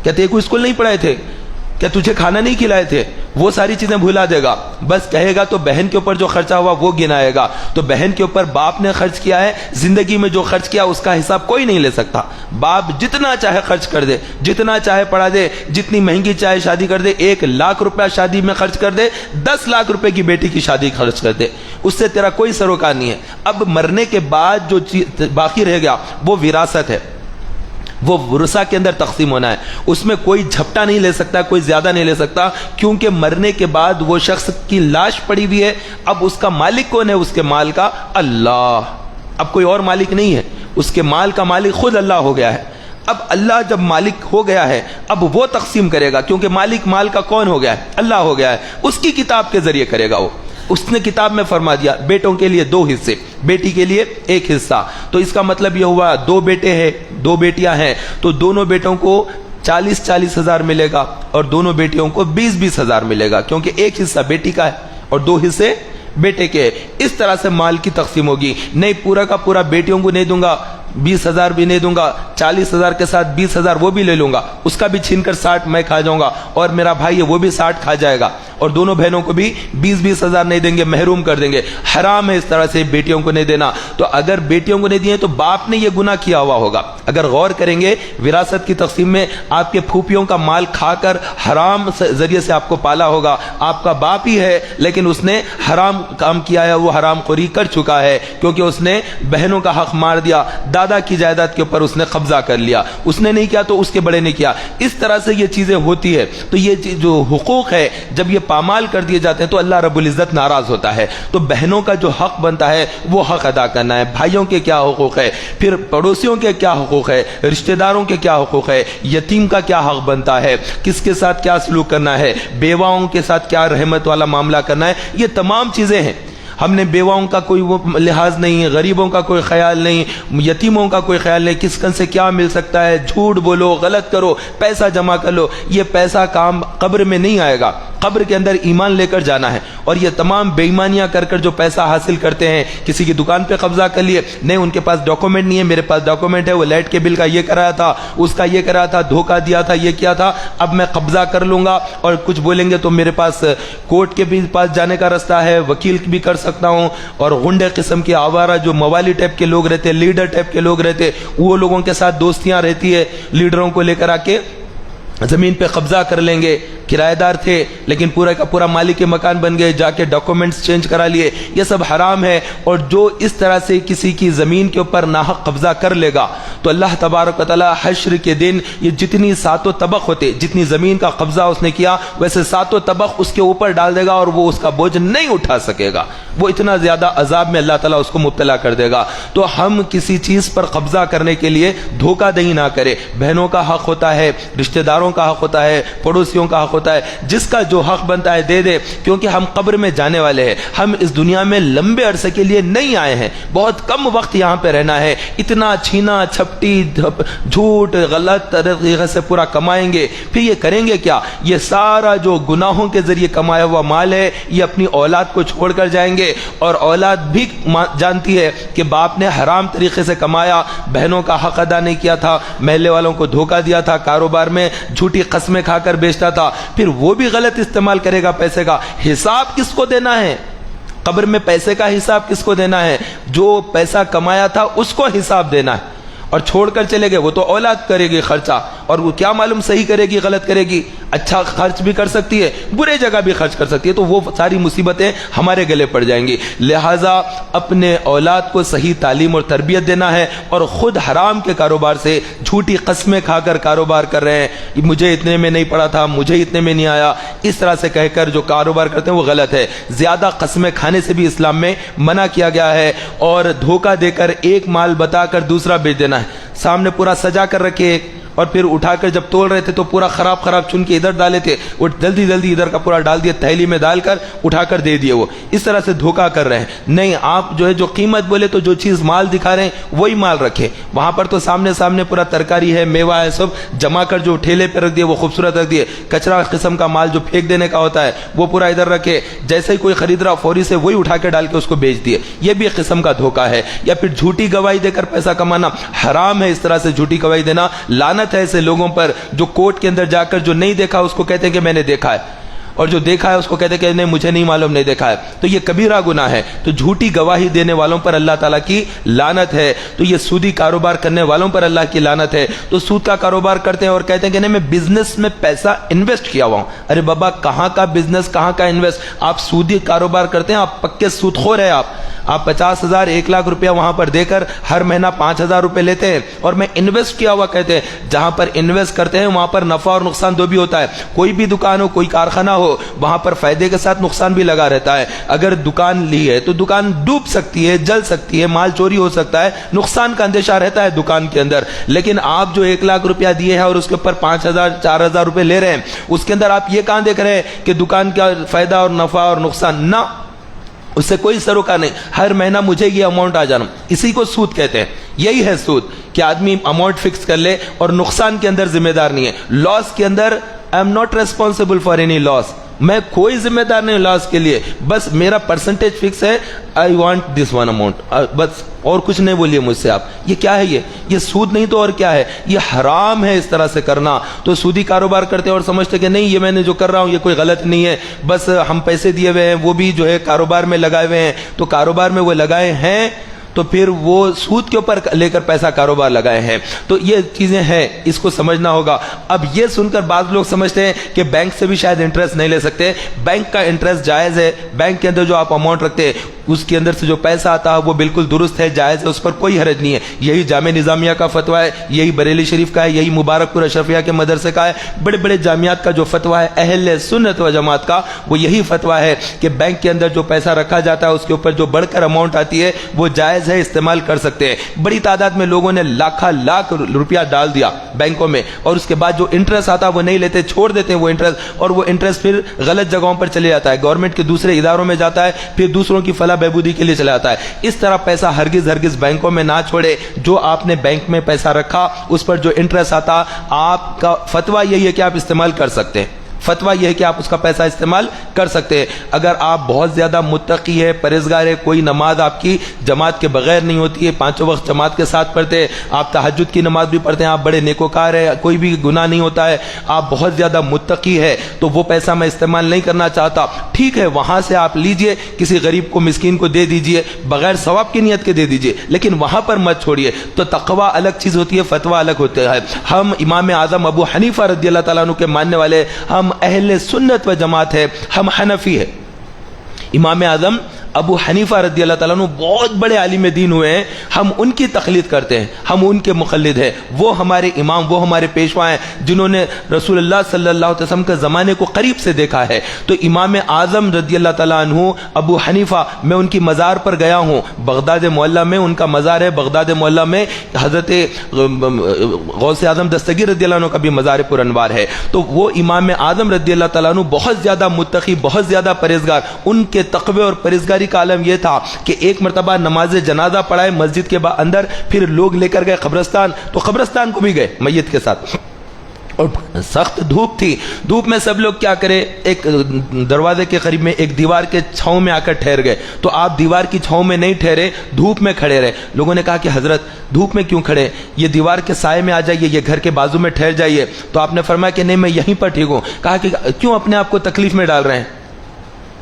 کیا؟ تیرے کو اسکول نہیں پڑھائے تھے کیا؟ تجھے کھانا نہیں کھلائے تھے؟ وہ ساری چیزیں بھلا دے گا، بس کہے گا تو بہن کے اوپر جو خرچہ ہوا وہ گنائے گا. تو بہن کے اوپر باپ نے خرچ کیا ہے، زندگی میں جو خرچ کیا اس کا حساب کوئی نہیں لے سکتا. باپ جتنا چاہے خرچ کر دے، جتنا چاہے پڑھا دے، جتنی مہنگی چاہے شادی کر دے، 1 لاکھ روپیہ شادی میں خرچ کر دے، 10 لاکھ روپے کی بیٹی کی شادی خرچ کر دے، اس سے تیرا کوئی سروکار نہیں ہے. اب مرنے کے بعد جو باقی رہ گیا وہ وراثت ہے، وہ ورثہ کے اندر تقسیم ہونا ہے. اس میں کوئی جھپٹا نہیں لے سکتا، کوئی زیادہ نہیں لے سکتا، کیونکہ مرنے کے بعد وہ شخص کی لاش پڑی ہوئی ہے. اب اس کا مالک کون ہے اس کے مال کا؟ اللہ. اب کوئی اور مالک نہیں ہے، اس کے مال کا مالک خود اللہ ہو گیا ہے. اب اللہ جب مالک ہو گیا ہے اب وہ تقسیم کرے گا، کیونکہ مالک مال کا کون ہو گیا ہے؟ اللہ ہو گیا ہے. اس کی کتاب کے ذریعے کرے گا. وہ اس نے کتاب میں فرما دیا بیٹوں کے لیے 2 حصے، بیٹی کے لیے 1 حصہ. تو اس کا مطلب یہ ہوا 2 بیٹے ہیں، 2 بیٹیاں ہیں، تو دونوں بیٹوں کو 40,000 ہزار ملے گا اور دونوں بیٹیوں کو 20,000 ہزار ملے گا، کیونکہ 1 حصہ بیٹی کا ہے اور 2 حصے بیٹے کے. اس طرح سے مال کی تقسیم ہوگی. نہیں پورا کا پورا بیٹیوں کو نہیں دوں گا، 20,000 بھی نہیں دوں گا، 40,000 کے ساتھ 20,000 وہ بھی لے لوں گا، اس کا بھی چھین کر 60 میں کھا جاؤں گا، اور میرا بھائی ہے وہ بھی 60 کھا جائے گا، اور دونوں بہنوں کو بھی 20,000 نہیں دیں گے، محروم کر دیں گے. حرام ہے اس طرح سے بیٹیوں کو نہیں دینا. تو اگر بیٹیوں کو نہیں دیے تو باپ نے یہ گناہ کیا ہوا ہوگا. اگر غور کریں گے وراثت کی تقسیم میں، آپ کے پھوپھیوں کا مال کھا کر حرام ذریعے سے آپ کو پالا ہوگا. آپ کا باپ ہی ہے لیکن اس نے حرام کام کیا ہے، وہ حرام خوری کر چکا ہے، کیونکہ اس نے بہنوں کا حق مار دیا، دادا کی جائیداد کے اوپر اس نے قبضہ کر لیا. اس نے نہیں کیا تو اس کے بڑے نے کیا. اس طرح سے یہ چیزیں ہوتی ہے. تو یہ جو حقوق ہے جب یہ پامال کر دیے جاتے ہیں تو اللہ رب العزت ناراض ہوتا ہے. تو بہنوں کا جو حق بنتا ہے وہ حق ادا کرنا ہے. بھائیوں کے کیا حقوق ہے، پھر پڑوسیوں کے کیا حقوق ہے، رشتہ داروں کے کیا حقوق ہے، یتیم کا کیا حق بنتا ہے، کس کے ساتھ کیا سلوک کرنا ہے، بیواؤں کے ساتھ کیا رحمت والا معاملہ کرنا ہے. یہ تمام چیزیں ہیں. ہم نے بیواؤں کا کوئی وہ لحاظ نہیں، غریبوں کا کوئی خیال نہیں، یتیموں کا کوئی خیال نہیں، کس کن سے کیا مل سکتا ہے، جھوٹ بولو، غلط کرو، پیسہ جمع کر لو. یہ پیسہ کام قبر میں نہیں آئے گا. قبر کے اندر ایمان لے کر جانا ہے. اور یہ تمام بے ایمانیاں کر کر جو پیسہ حاصل کرتے ہیں, کسی کی دکان پہ قبضہ کر لیے, نہیں ان کے پاس ڈاکومنٹ نہیں ہے, میرے پاس ڈاکومنٹ ہے, وہ لائٹ کے بل کا یہ کرایا تھا, اس کا یہ کرایا تھا, دھوکہ دیا تھا, یہ کیا تھا, اب میں قبضہ کر لوں گا, اور کچھ بولیں گے تو میرے پاس کورٹ کے بھی پاس جانے کا رستہ ہے, وکیل بھی کر سکتا ہوں. اور غنڈے قسم کے آوارہ جو موالی ٹائپ کے لوگ رہتے, لیڈر ٹائپ کے لوگ رہتے, وہ لوگوں کے ساتھ دوستیاں رہتی ہے, لیڈروں کو لے کر آ کے زمین پہ قبضہ کر لیں گے. کرایہ دار تھے لیکن پورا کا پورا مالک کے مکان بن گئے, جا کے ڈاکومنٹس چینج کرا لیے. یہ سب حرام ہے. اور جو اس طرح سے کسی کی زمین کے اوپر ناحق قبضہ کر لے گا تو اللہ تبارک و تعالی حشر کے دن یہ جتنی ساتوں طبق ہوتے, جتنی زمین کا قبضہ اس نے کیا ویسے ساتوں طبق اس کے اوپر ڈال دے گا, اور وہ اس کا بوجھ نہیں اٹھا سکے گا. وہ اتنا زیادہ عذاب میں اللہ تعالیٰ اس کو مبتلا کر دے گا. تو ہم کسی چیز پر قبضہ کرنے کے لیے دھوکہ دہی نہ کرے. بہنوں کا حق ہوتا ہے, رشتہ داروں کا حق ہوتا ہے, پڑوسیوں کا حق ہوتا ہے, جس کا جو حق بنتا ہے دے دے, کیونکہ ہم قبر میں جانے والے ہیں. ہم اس دنیا میں لمبے عرصے کے لیے نہیں آئے ہیں, بہت کم وقت یہاں پہ رہنا ہے. اتنا چھینا چھپٹی جھوٹ غلط طریقے سے پورا کمائیں گے, پھر یہ کریں گے کیا؟ یہ سارا جو گناہوں کے ذریعے کمایا ہوا مال ہے یہ اپنی اولاد کو چھوڑ کر جائیں گے. اور اولاد بھی جانتی ہے کہ باپ نے حرام طریقے سے کمایا, بہنوں کا حق ادا نہیں کیا تھا, محلے والوں کو دھوکہ دیا تھا, کاروبار میں جھوٹی قسمیں کھا کر بیچتا تھا, پھر وہ بھی غلط استعمال کرے گا پیسے کا. حساب کس کو دینا ہے؟ قبر میں پیسے کا حساب کس کو دینا ہے؟ جو پیسہ کمایا تھا اس کو حساب دینا ہے. اور چھوڑ کر چلے گئے وہ تو اولاد کرے گی خرچہ, اور وہ کیا معلوم صحیح کرے گی غلط کرے گی. اچھا خرچ بھی کر سکتی ہے, برے جگہ بھی خرچ کر سکتی ہے, تو وہ ساری مصیبتیں ہمارے گلے پڑ جائیں گی. لہٰذا اپنے اولاد کو صحیح تعلیم اور تربیت دینا ہے, اور خود حرام کے کاروبار سے جھوٹی قسمیں کھا کر کاروبار کر رہے ہیں, مجھے اتنے میں نہیں پڑا تھا, مجھے اتنے میں نہیں آیا, اس طرح سے کہہ کر جو کاروبار کرتے ہیں وہ غلط ہے. زیادہ قسمیں کھانے سے بھی اسلام میں منع کیا گیا ہے. اور دھوکہ دے کر ایک مال بتا کر دوسرا بیچ دینا ہے. سامنے پورا سجا کر رکھے, اور پھر اٹھا کر جب تول رہے تھے تو پورا خراب چن کے ادھر ڈالے تھے, وہ جلدی جلدی ادھر کا پورا ڈال دیا, تھیلی میں ڈال کر اٹھا کر دے دیے. وہ اس طرح سے دھوکہ کر رہے ہیں. نہیں, آپ جو ہے جو قیمت بولے تو جو چیز مال دکھا رہے ہیں وہی مال رکھے. وہاں پر تو سامنے پورا ترکاری ہے, میوہ ہے, سب جمع کر جو ٹھیلے پہ رکھ دیے وہ خوبصورت رکھ دیے. کچرا قسم کا مال جو پھینک دینے کا ہوتا ہے وہ پورا ادھر رکھے, جیسے ہی کوئی خرید رہا فوری سے وہی اٹھا کے ڈال کے اس کو بیچ دیے. یہ بھی ایک قسم کا دھوکہ ہے. یا پھر جھوٹی گواہی دے کر پیسہ کمانا حرام ہے. اس طرح سے جھوٹی گواہی دینا لعنت ہے ایسے لوگوں پر جو کورٹ کے اندر جا کر جو نہیں دیکھا اس کو کہتے ہیں کہ میں نے دیکھا ہے, اور جو دیکھا ہے اس کو کہتے ہیں کہ نہیں مجھے نہیں معلوم, نہیں دیکھا ہے. تو یہ کبیرہ گناہ ہے. تو جھوٹی گواہی دینے والوں پر اللہ تعالیٰ کی لعنت ہے. تو یہ سودی کاروبار کرنے والوں پر اللہ کی لعنت ہے. تو سود کا کاروبار کرتے ہیں اور کہتے ہیں کہ نہیں میں بزنس میں پیسہ انویسٹ کیا ہوا ہوں. ارے بابا, کہاں کا بزنس, کہاں کا انویسٹ؟ آپ سودی کاروبار کرتے ہیں, آپ پکے سود خور ہیں. آپ 50,000 1,00,000 روپیہ وہاں پر دے کر ہر مہینہ 5,000 روپے لیتے ہیں, اور میں انویسٹ کیا ہوا کہتے ہیں. جہاں پر انویسٹ کرتے ہیں وہاں پر نفع اور نقصان دو بھی ہوتا ہے. کوئی بھی دکان ہو, کوئی کارخانہ ہو, وہاں پر فائدے کے ساتھ نقصان بھی لگا رہتا ہے. اگر دکان لی ہے تو دکان ڈوب سکتی ہے, جل سکتی ہے, مال چوری ہو سکتا ہے, نقصان کا اندیشہ رہتا ہے دکان کے اندر. لیکن آپ جو 1,00,000 روپیہ دیے ہیں اور اس کے اوپر 5,000 4,000 روپے لے رہے ہیں, اس کے اندر آپ یہ کہاں دیکھ رہے ہیں کہ دکان کا فائدہ اور نفع اور نقصان؟ نہ, اس سے کوئی سروکار نہیں. ہر مہینہ مجھے یہ اماؤنٹ آ جانا, اسی کو سود کہتے ہیں. یہی ہے سود, کہ آدمی اماؤنٹ فکس کر لے اور نقصان کے اندر ذمہ دار نہیں ہے. لاس کے اندر I am not responsible for any loss, میں کوئی ذمہ دار نہیں لاس کے لیے, بس میرا پرسنٹیج فکس ہے, I want this one amount, بس, اور کچھ نہیں بولیے مجھ سے آپ. یہ کیا ہے؟ یہ سود نہیں تو اور کیا ہے؟ یہ حرام ہے اس طرح سے کرنا. تو سودی کاروبار کرتے اور سمجھتے کہ نہیں یہ میں نے جو کر رہا ہوں یہ کوئی غلط نہیں ہے, بس ہم پیسے دیے ہوئے ہیں, وہ بھی جو ہے کاروبار میں لگائے ہوئے ہیں. تو کاروبار میں وہ لگائے ہیں تو پھر وہ سود کے اوپر لے کر پیسہ کاروبار لگائے ہیں. تو یہ چیزیں ہیں, اس کو سمجھنا ہوگا. اب یہ سن کر بعض لوگ سمجھتے ہیں کہ بینک سے بھی شاید انٹرسٹ نہیں لے سکتے. بینک کا انٹرسٹ جائز ہے. بینک کے اندر جو آپ اماؤنٹ رکھتے ہیں اس کے اندر سے جو پیسہ آتا ہے وہ بالکل درست ہے, جائز ہے, اس پر کوئی حرج نہیں ہے. یہی جامع نظامیہ کا فتویٰ ہے, یہی بریلی شریف کا ہے, یہی مبارک پور اشرفیہ کے مدرسے کا ہے. بڑے بڑے جامعات کا جو فتویٰ ہے اہل سنت و جماعت کا, وہ یہی فتویٰ ہے کہ بینک کے اندر جو پیسہ رکھا جاتا ہے اس کے اوپر جو بڑھ کر اماؤنٹ آتی ہے وہ جائز ہے, استعمال کر سکتے ہیں. بڑی تعداد میں لوگوں نے لاکھ روپیہ ڈال دیا بینکوں میں, اور اس کے بعد جو انٹرسٹ آتا وہ نہیں لیتے, چھوڑ دیتے ہیں وہ انٹرسٹ, اور وہ انٹرسٹ پھر غلط جگہوں پر چلے جاتا ہے, گورنمنٹ کے دوسرے اداروں میں جاتا ہے, پھر دوسروں کی فلاح بہبودی کے لیے چلا جاتا ہے. اس طرح پیسہ ہرگز بینکوں میں نہ چھوڑے. جو آپ نے بینک میں پیسہ رکھا اس پر جو انٹرسٹ آتا, آپ کا فتویٰ یہی ہے کہ آپ استعمال کر سکتے ہیں. فتویٰ یہ ہے کہ آپ اس کا پیسہ استعمال کر سکتے ہیں. اگر آپ بہت زیادہ متقی ہے، پرہیزگار ہے، کوئی نماز آپ کی جماعت کے بغیر نہیں ہوتی ہے، 5 وقت جماعت کے ساتھ پڑھتے ہیں، آپ تہجد کی نماز بھی پڑھتے ہیں، آپ بڑے نیکوکار ہے، کوئی بھی گناہ نہیں ہوتا ہے، آپ بہت زیادہ متقی ہے، تو وہ پیسہ میں استعمال نہیں کرنا چاہتا، ٹھیک ہے، وہاں سے آپ لیجئے، کسی غریب کو مسکین کو دے دیجئے، بغیر ثواب کی نیت کے دے دیجئے، لیکن وہاں پر مت چھوڑیے. تو تقوی الگ چیز ہوتی ہے، فتویٰ الگ ہوتا ہے. ہم امام اعظم ابو حنیفہ رضی اللہ تعالیٰ عنہ کے ماننے والے، ہم اہل سنت و جماعت ہے، ہم حنفی ہے. امام اعظم ابو حنیفہ رضی اللہ تعالیٰ عنہ بہت بڑے عالم دین ہوئے ہیں، ہم ان کی تقلید کرتے ہیں، ہم ان کے مقلد ہیں. وہ ہمارے امام، وہ ہمارے پیشوا ہیں جنہوں نے رسول اللہ صلی اللہ علیہ وسلم کے زمانے کو قریب سے دیکھا ہے. تو امام اعظم رضی اللہ تعالیٰ عنہ ابو حنیفہ، میں ان کی مزار پر گیا ہوں، بغداد معلیٰ میں ان کا مزار ہے. بغداد معلیٰ میں حضرت غوث اعظم دستگیر رضی اللہ عنہ کا بھی مزار پر انوار ہے. تو وہ امام اعظم رضی اللہ تعالیٰ عنہ بہت زیادہ متقی، بہت زیادہ پرہیزگار. ان کے تقوی اور پرہیزگاری کا عالم یہ تھا کہ ایک مرتبہ نماز جنازہ پڑھائے مسجد کے اندر، پھر لوگ لے کر گئے قبرستان، تو قبرستان کو بھی گئے میت کے ساتھ، اور سخت دھوپ تھی. دھوپ میں سب لوگ کیا کرے، ایک دروازے کے قریب میں ایک دیوار کے چھاؤں میں آ کر ٹھہر گئے. تو آپ دیوار کی چھاؤں میں نہیں ٹھہرے، دھوپ میں کھڑے رہے. لوگوں نے کہا کہ حضرت دھوپ میں کیوں کھڑے، یہ دیوار کے سائے میں آ جائیے، یہ گھر کے بازو میں ٹھہر جائیے. تو آپ نے فرمایا کہ نہیں، میں یہیں پر ٹھیک ہوں. کہا کہ کیوں اپنے آپ کو تکلیف میں ڈال رہے ہیں،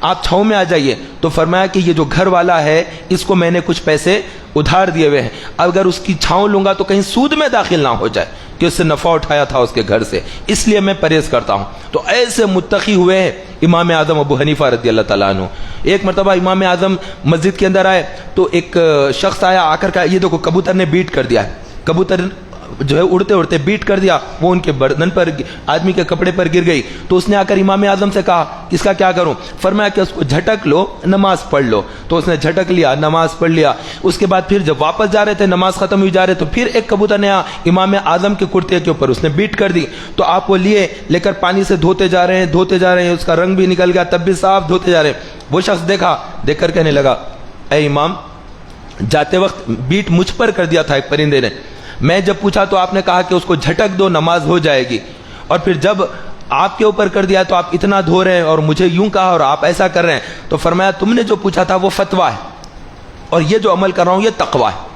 آپ چھاؤں میں آ جائیے. تو فرمایا کہ یہ جو گھر والا ہے اس کو میں نے کچھ پیسے ادھار دیے ہوئے ہیں، اگر اس کی چھاؤں لوں گا تو کہیں سود میں داخل نہ ہو جائے کہ اس سے نفع اٹھایا تھا اس کے گھر سے، اس لیے میں پرہیز کرتا ہوں. تو ایسے متقی ہوئے ہیں امام اعظم ابو حنیفہ رضی اللہ تعالیٰ عنہ. ایک مرتبہ امام اعظم مسجد کے اندر آئے تو ایک شخص آیا، آ کر کہا یہ دیکھو کبوتر نے بیٹ کر دیا ہے. کبوتر جو ہے اڑتے اڑتے بیٹ کر دیا، وہ ان کے بدن پر، آدمی کے کپڑے پر گر گئی. تو اس نے آ کر امام اعظم سے کہا اس کا کیا کروں؟ فرمایا کہ اس کو جھٹک لو، نماز پڑھ لو. تو اس نے جھٹک لیا، نماز پڑھ لیا. اس کے بعد پھر جب واپس جا رہے تھے، نماز ختم ہوئی جا رہے، تو پھر ایک کبوتر نے امام اعظم کے کرتے کے اوپر اس نے بیٹ کر دی. تو آپ وہ لے کر پانی سے دھوتے جا رہے ہیں، اس کا رنگ بھی نکل گیا، تب بھی صاف دھوتے جا رہے ہیں. وہ شخص دیکھ کر کہنے لگا اے امام، جاتے وقت بیٹ مجھ پر کر دیا تھا ایک پرندے نے، میں جب پوچھا تو آپ نے کہا کہ اس کو جھٹک دو، نماز ہو جائے گی، اور پھر جب آپ کے اوپر کر دیا تو آپ اتنا دھو رہے ہیں اور مجھے یوں کہا اور آپ ایسا کر رہے ہیں. تو فرمایا تم نے جو پوچھا تھا وہ فتویٰ ہے، اور یہ جو عمل کر رہا ہوں یہ تقویٰ ہے.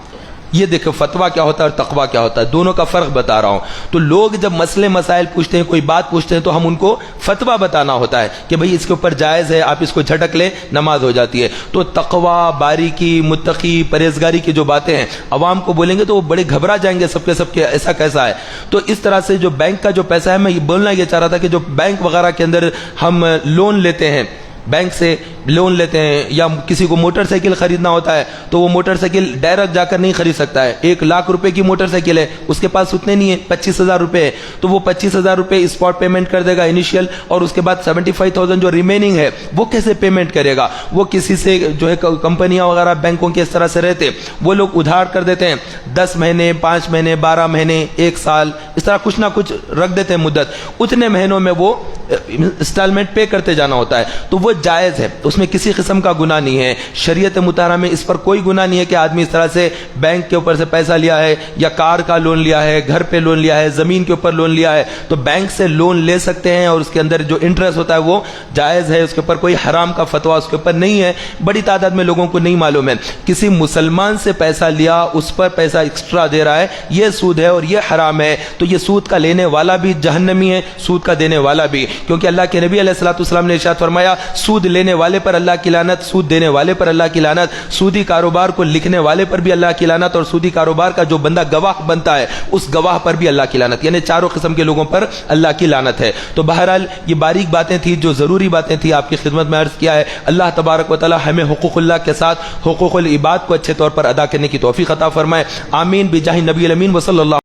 یہ دیکھو فتویٰ کیا ہوتا ہے اور تقویٰ کیا ہوتا ہے، دونوں کا فرق بتا رہا ہوں. تو لوگ جب مسئلے مسائل پوچھتے ہیں، کوئی بات پوچھتے ہیں، تو ہم ان کو فتویٰ بتانا ہوتا ہے کہ بھئی اس کے اوپر جائز ہے، آپ اس کو جھٹک لیں، نماز ہو جاتی ہے. تو تقویٰ، باریکی، متقی، پرہیزگاری کی جو باتیں ہیں عوام کو بولیں گے تو وہ بڑے گھبرا جائیں گے سب کے ایسا کیسا ہے. تو اس طرح سے جو بینک کا جو پیسہ ہے، میں یہ بولنا یہ چاہ رہا تھا کہ جو بینک وغیرہ کے اندر ہم لون لیتے ہیں، بینک سے لون لیتے ہیں، یا کسی کو موٹر سائیکل خریدنا ہوتا ہے تو وہ موٹر سائیکل ڈائریکٹ جا کر نہیں خرید سکتا ہے. 1,00,000 روپے کی موٹر سائیکل ہے، اس کے پاس اتنے نہیں ہے، 25,000 روپے ہے. تو وہ 25,000 روپے اسپاٹ پیمنٹ کر دے گا انیشیل، اور اس کے بعد 75,000 جو ریمیننگ ہے وہ کیسے پیمنٹ کرے گا؟ وہ کسی سے جو ہے کمپنیاں وغیرہ بینکوں کے اس طرح سے رہتے، وہ لوگ ادھار کر دیتے ہیں، 10 مہینے، 5 مہینے، 12 مہینے، 1 سال، اس طرح کچھ نہ کچھ رکھ دیتے ہیں مدت. اتنے مہینوں میں وہ انسٹالمنٹ پے کرتے جانا ہوتا ہے. تو وہ جائز ہے، اس میں کسی قسم کا گناہ نہیں ہے. شریعت مطہرہ میں اس پر کوئی گناہ نہیں ہے کہ آدمی اس طرح سے بینک کے اوپر سے پیسہ لیا ہے، یا کار کا لون لیا ہے، گھر پہ لون لیا ہے، زمین کے اوپر لون لیا ہے، تو بینک سے لون لے سکتے ہیں، اور اس کے اندر جو انٹرسٹ ہوتا ہے وہ جائز ہے، اس کے اوپر کوئی حرام کا فتویٰ اس کے اوپر نہیں ہے. بڑی تعداد میں لوگوں کو نہیں معلوم ہے. کسی مسلمان سے پیسہ لیا، اس پر پیسہ ایکسٹرا دے رہا ہے، یہ سود ہے اور یہ حرام ہے. تو یہ سود کا لینے والا بھی جہنمی ہے، سود کا دینے والا بھی، کیونکہ اللہ کے نبی علیہ الصلوۃ والسلام نے ارشاد فرمایا سود لینے والے پر اللہ کی لعنت، سود دینے والے پر اللہ کی لعنت، سودی کاروبار کو لکھنے والے پر بھی اللہ کی لعنت، اور سودی کاروبار کا جو بندہ گواہ بنتا ہے اس گواہ پر بھی اللہ کی لعنت. یعنی چاروں قسم کے لوگوں پر اللہ کی لعنت ہے. تو بہرحال یہ باریک باتیں تھیں، جو ضروری باتیں تھیں، آپ کی خدمت میں عرض کیا ہے. اللہ تبارک و تعالی ہمیں حقوق اللہ کے ساتھ حقوق العباد کو اچھے طور پر ادا کرنے کی توفیق عطا فرمائے. آمین بجاہ نبی الامین وصلی اللہ